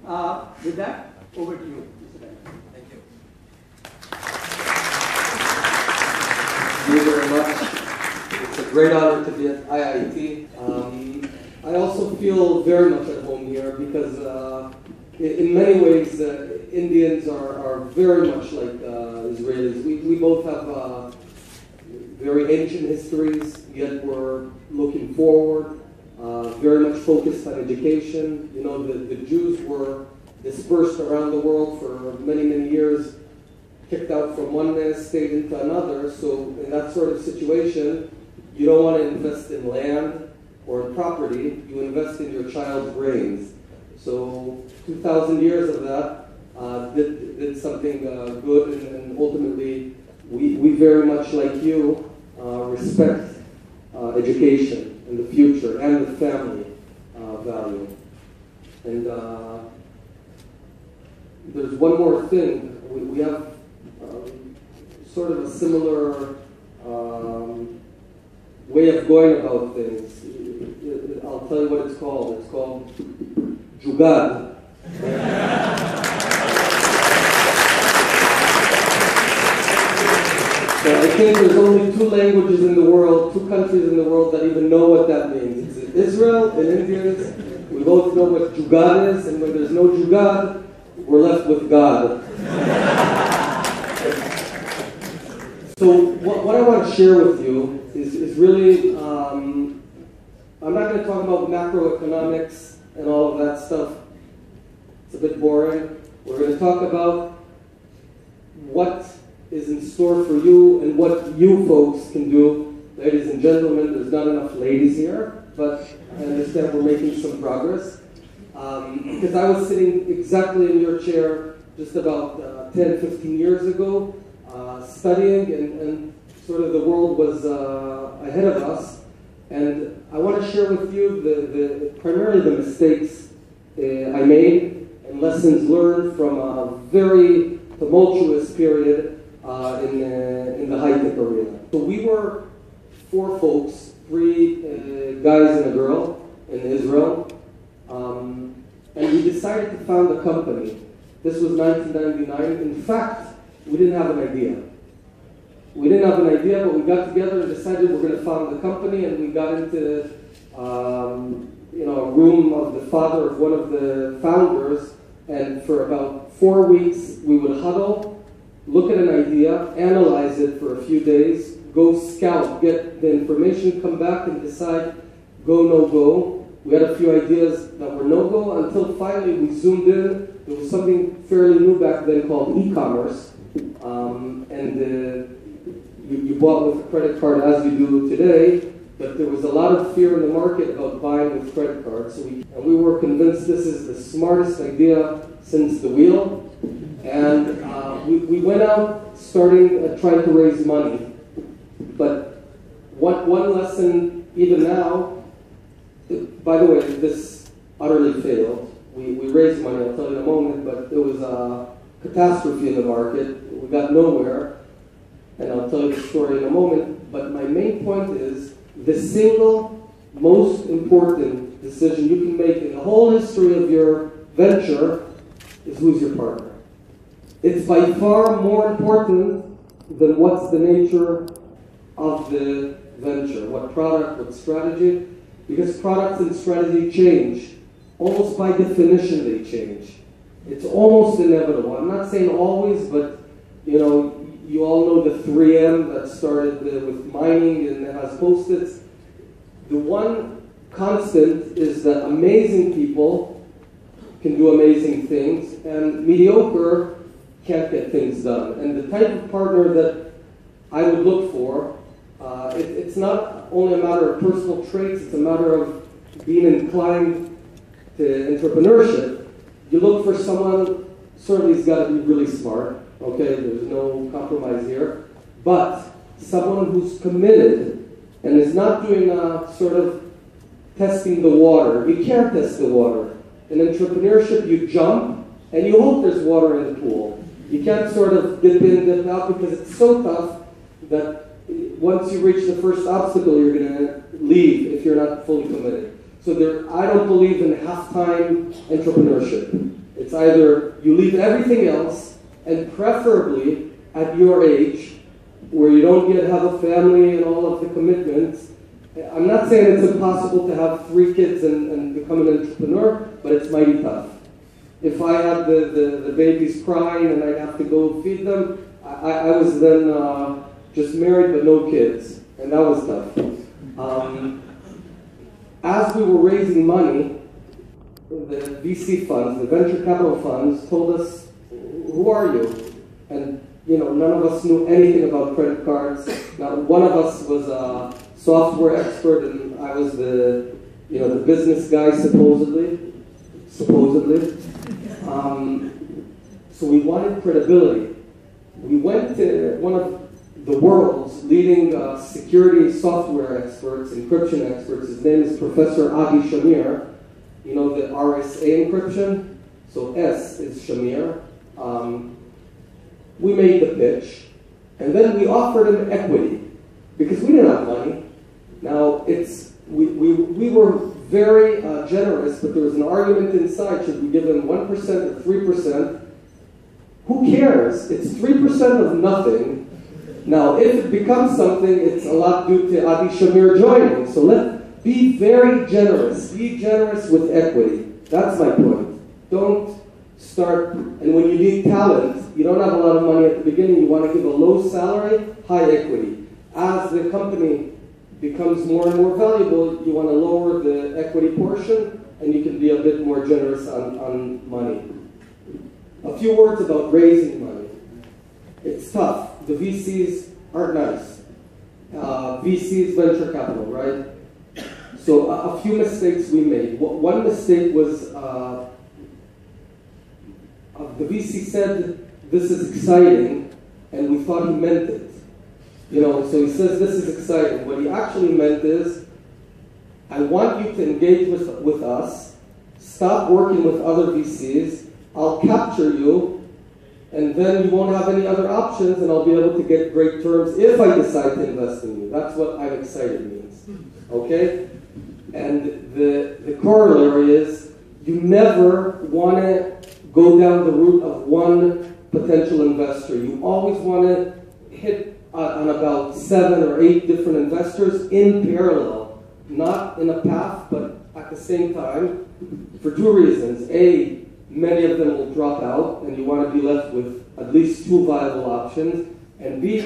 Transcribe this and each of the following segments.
With that, over to you, Mr. Bennett. Thank you. Thank you very much. It's a great honor to be at IIT. I also feel very much at home here because in many ways Indians are very much like Israelis. We both have very ancient histories, yet we're looking forward, very much focused on education. You know, the Jews were dispersed around the world for many, many years, kicked out from one state into another. So in that sort of situation, you don't want to invest in land or in property, you invest in your child's brains. So 2,000 years of that did something good, and ultimately we very much like you respect education and the future and the family value. And there's one more thing. We have sort of a similar way of going about things. I'll tell you what it's called. It's called Jugad. So I think there's only two languages in the world, two countries in the world that even know what that means. It's Israel and Indians. We both know what Jugad is, and when there's no Jugad, we're left with God. So what I want to share with you is really, I'm not going to talk about macroeconomics and all of that stuff. It's a bit boring. We're going to talk about what is in store for you and what you folks can do. Ladies and gentlemen, there's not enough ladies here, but I understand we're making some progress. Because I was sitting exactly in your chair just about 10, 15 years ago, studying, and sort of the world was ahead of us. And I want to share with you primarily the mistakes I made and lessons learned from a very tumultuous period in the high-tech arena. So we were 4 folks, 3 guys and a girl in Israel, and we decided to found a company. This was 1999. In fact, we didn't have an idea. We didn't have an idea, but we got together and decided we're going to found the company, and we got into a room of the father of one of the founders, and for about 4 weeks we would huddle, look at an idea, analyze it for a few days, go scout, get the information, come back and decide go, no go. We had a few ideas that were no-go until finally we zoomed in. There was something fairly new back then called e-commerce, and you bought with a credit card as you do today, but there was a lot of fear in the market about buying with credit cards. So we were convinced this is the smartest idea since the wheel, and we went out starting trying to raise money. But one lesson, even now, by the way, this utterly failed. We raised money, I'll tell you in a moment, but it was a catastrophe in the market. We got nowhere, and I'll tell you the story in a moment. But my main point is the single most important decision you can make in the whole history of your venture is who's your partner. It's by far more important than what's the nature of the venture, what product, what strategy, because products and strategy change. Almost by definition they change. It's almost inevitable. I'm not saying always, but you all know the 3M that started with mining and has Post-its. The one constant is that amazing people can do amazing things, and mediocre can't get things done. And the type of partner that I would look for, it's not only a matter of personal traits, it's a matter of being inclined to entrepreneurship. You look for someone, certainly he's got to be really smart, okay, there's no compromise here, but someone who's committed and is not doing sort of testing the water. You can't test the water. In entrepreneurship, you jump and you hope there's water in the pool. You can't sort of dip in, dip out, because it's so tough that once you reach the first obstacle, you're going to leave if you're not fully committed. So I don't believe in half-time entrepreneurship. either you leave everything else, and preferably at your age, where you don't yet have a family and all of the commitments. I'm not saying it's impossible to have 3 kids and become an entrepreneur, but it's mighty tough. If I had the babies crying and I'd have to go feed them, I was then just married but no kids, and that was tough. As we were raising money, the VC funds, the venture capital funds, told us, "Who are you?" And none of us knew anything about credit cards. Now, one of us was a software expert, and I was the business guy supposedly. So we wanted credibility. We went to one of the world's leading security software experts, encryption experts. His name is Professor Adi Shamir. You know the RSA encryption? So S is Shamir. We made the pitch, and then we offered him equity because we didn't have money. Now we were very generous, but there was an argument inside: should we give him 1% or 3%? Who cares? It's 3% of nothing. Now, if it becomes something, it's a lot due to Adi Shamir joining. So let's be very generous. Be generous with equity. That's my point. Don't start, and when you need talent, you don't have a lot of money at the beginning, you want to give a low salary, high equity. As the company becomes more and more valuable, you want to lower the equity portion, and you can be a bit more generous on money. A few words about raising money. It's tough. The VCs aren't nice. VCs, venture capital, right? So a few mistakes we made. One mistake was the VC said, "This is exciting," and we thought he meant it. So he says, "This is exciting." What he actually meant is, "I want you to engage with us, stop working with other VCs, I'll capture you, and then you won't have any other options, and I'll be able to get great terms if I decide to invest in you." That's what I'm excited means, okay? And the corollary is, you never want to go down the route of one potential investor. You always want to hit on about 7 or 8 different investors in parallel, not in a path, but at the same time, for 2 reasons. A, many of them will drop out, and you want to be left with at least 2 viable options. And B,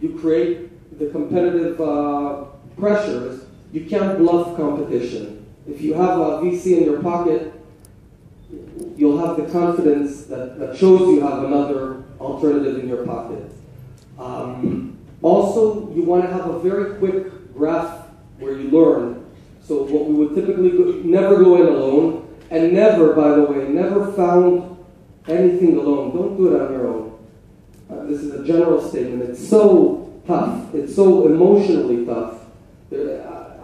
you create the competitive pressures. You can't bluff competition. If you have a VC in your pocket, you'll have the confidence that shows you have another alternative in your pocket. Also, you want to have a very quick graph where you learn. So what we would typically never go in alone, and never, by the way, never found anything alone. Don't do it on your own. This is a general statement. It's so tough. It's so emotionally tough.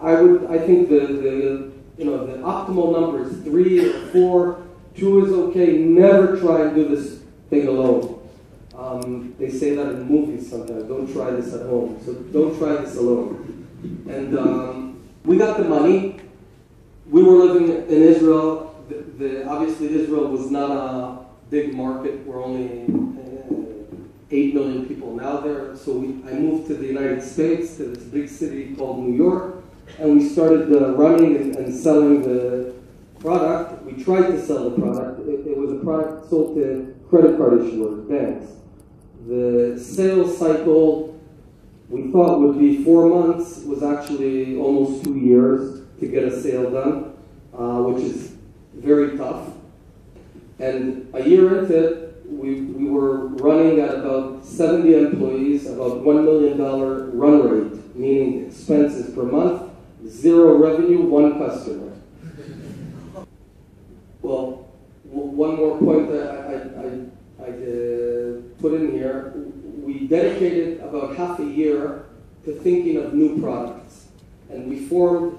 I think the optimal number is 3 or 4. 2 is okay. Never try and do this thing alone. They say that in movies sometimes. Don't try this at home. So don't try this alone. And we got the money. We were living in Israel. Obviously, Israel was not a big market. We're only 8 million people now there. So I moved to the United States, to this big city called New York, and we started running and selling the product. We tried to sell the product. It was a product sold to credit card issuers, banks. The sales cycle we thought would be 4 months, was actually almost 2 years to get a sale done, which is very tough. And a year into it, we were running at about 70 employees, about $1 million run rate, meaning expenses per month, 0 revenue, 1 customer. Well, one more point that I put in here. We dedicated about half a year to thinking of new products. And we formed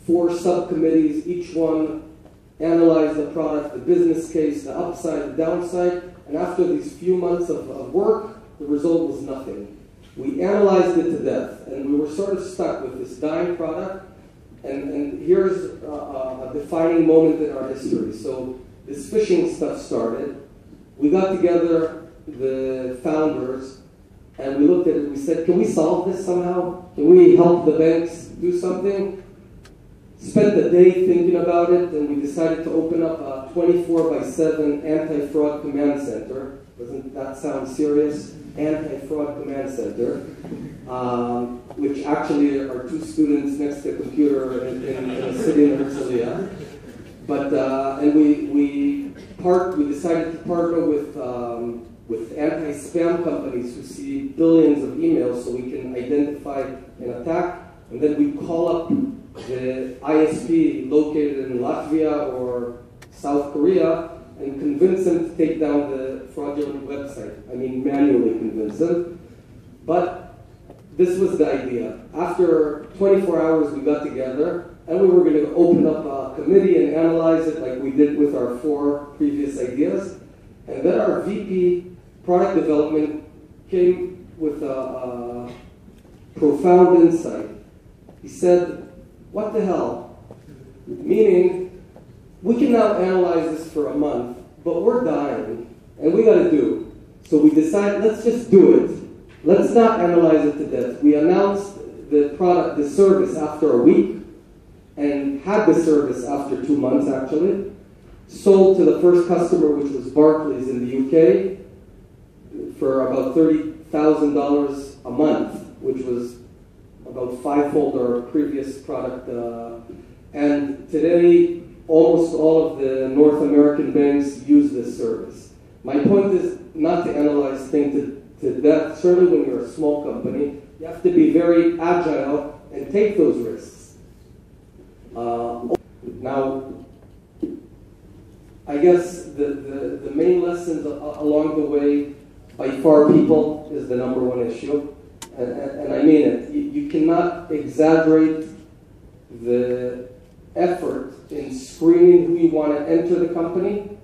4 subcommittees, each one analyzed the product, the business case, the upside, the downside, and after these few months of work, the result was nothing. We analyzed it to death, and we were sort of stuck with this dying product, and here's a defining moment in our history. So this phishing stuff started. We got together, the founders, and we looked at it, we said, can we solve this somehow? Can we help the banks do something? Spent the day thinking about it, and we decided to open up a 24/7 anti-fraud command center. Doesn't that sound serious? Anti-fraud command center, which actually are two students next to a computer in a city in Herzliya. But and we decided to partner with anti-spam companies who see billions of emails, so we can identify an attack, and then we call up the ISP located in Latvia or South Korea and convince them to take down the fraudulent website. I mean, manually convince them. But this was the idea. After 24 hours, we got together, and we were going to open up a committee and analyze it like we did with our 4 previous ideas. And then our VP product development came with a profound insight. He said, what the hell? Meaning, we can now analyze this for a month, but we're dying, and we got to do. So we decided, let's just do it. Let's not analyze it to death. We announced the product, the service after a week, and had the service after 2 months, actually. Sold to the first customer, which was Barclays in the UK, for about $30,000 a month, which was about 5-fold our previous product. And today, almost all of the North American banks use this service. My point is not to analyze things to death. Certainly when you're a small company, you have to be very agile and take those risks. Now, I guess the main lessons along the way, by far people is the number one issue. And I mean it. You cannot exaggerate the effort in screening who you want to enter the company.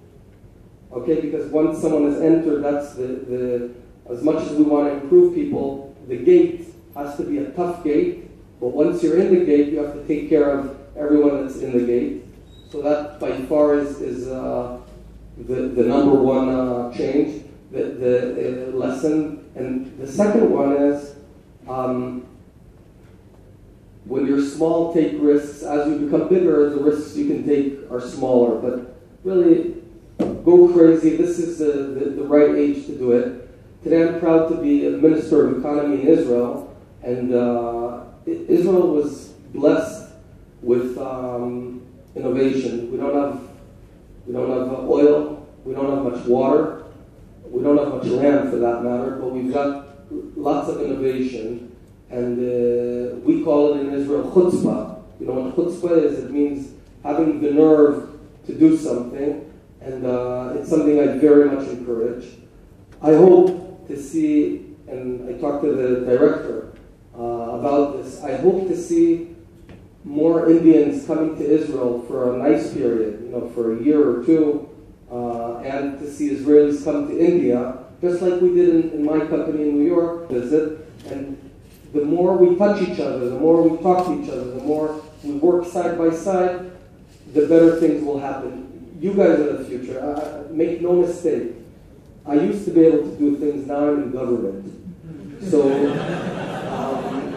Okay, because once someone has entered, that's as much as we want to improve people, the gate has to be a tough gate. But once you're in the gate, you have to take care of everyone that's in the gate. So that by far is the number one change, the lesson. And the second one is, when you're small, take risks. As you become bigger, the risks you can take are smaller. But really, go crazy. This is the right age to do it. Today I'm proud to be a Minister of Economy in Israel. And Israel was blessed with innovation. We don't have oil. We don't have much water. We don't have much land, for that matter. But we've got lots of innovation. And we call it in Israel chutzpah. You know what chutzpah is? It means having the nerve to do something. And it's something I very much encourage. I hope to see, and I talked to the director about this, I hope to see more Indians coming to Israel for a nice period, you know, for a year or two, and to see Israelis come to India, just like we did in my company in New York, visit. And the more we touch each other, the more we talk to each other, the more we work side by side, the better things will happen. You guys are the future. Make no mistake. I used to be able to do things, now I'm in government. So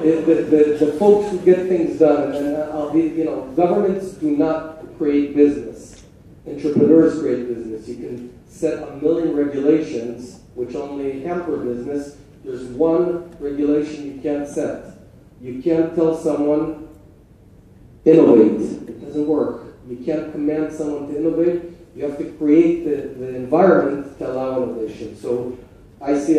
the folks who get things done, and I'll be, you know, governments do not create business. Entrepreneurs create business. You can set 1,000,000 regulations, which only hamper business. There's one regulation you can't set. You can't tell someone, innovate. It doesn't work. You can't command someone to innovate. You have to create the environment to allow innovation. So I see,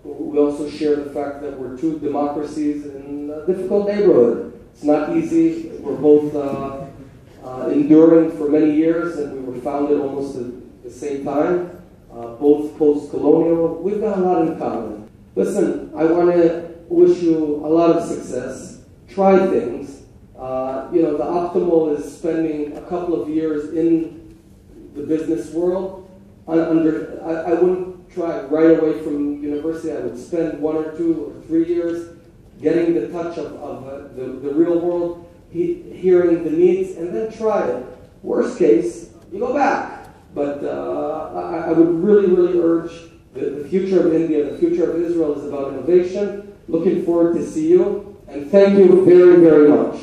we also share the fact that we're two democracies in a difficult neighborhood. It's not easy. We're both enduring for many years, and we were founded almost at the same time, both post-colonial. We've got a lot in common. Listen, I want to wish you a lot of success. Try things. You know, the optimal is spending a couple of years in the business world. I wouldn't try right away from university. I would spend 1 or 2 or 3 years getting the touch of the real world, hearing the needs, and then try it. Worst case, you go back. But I would really, really urge the future of India, the future of Israel is about innovation. Looking forward to see you, and thank you very, very much.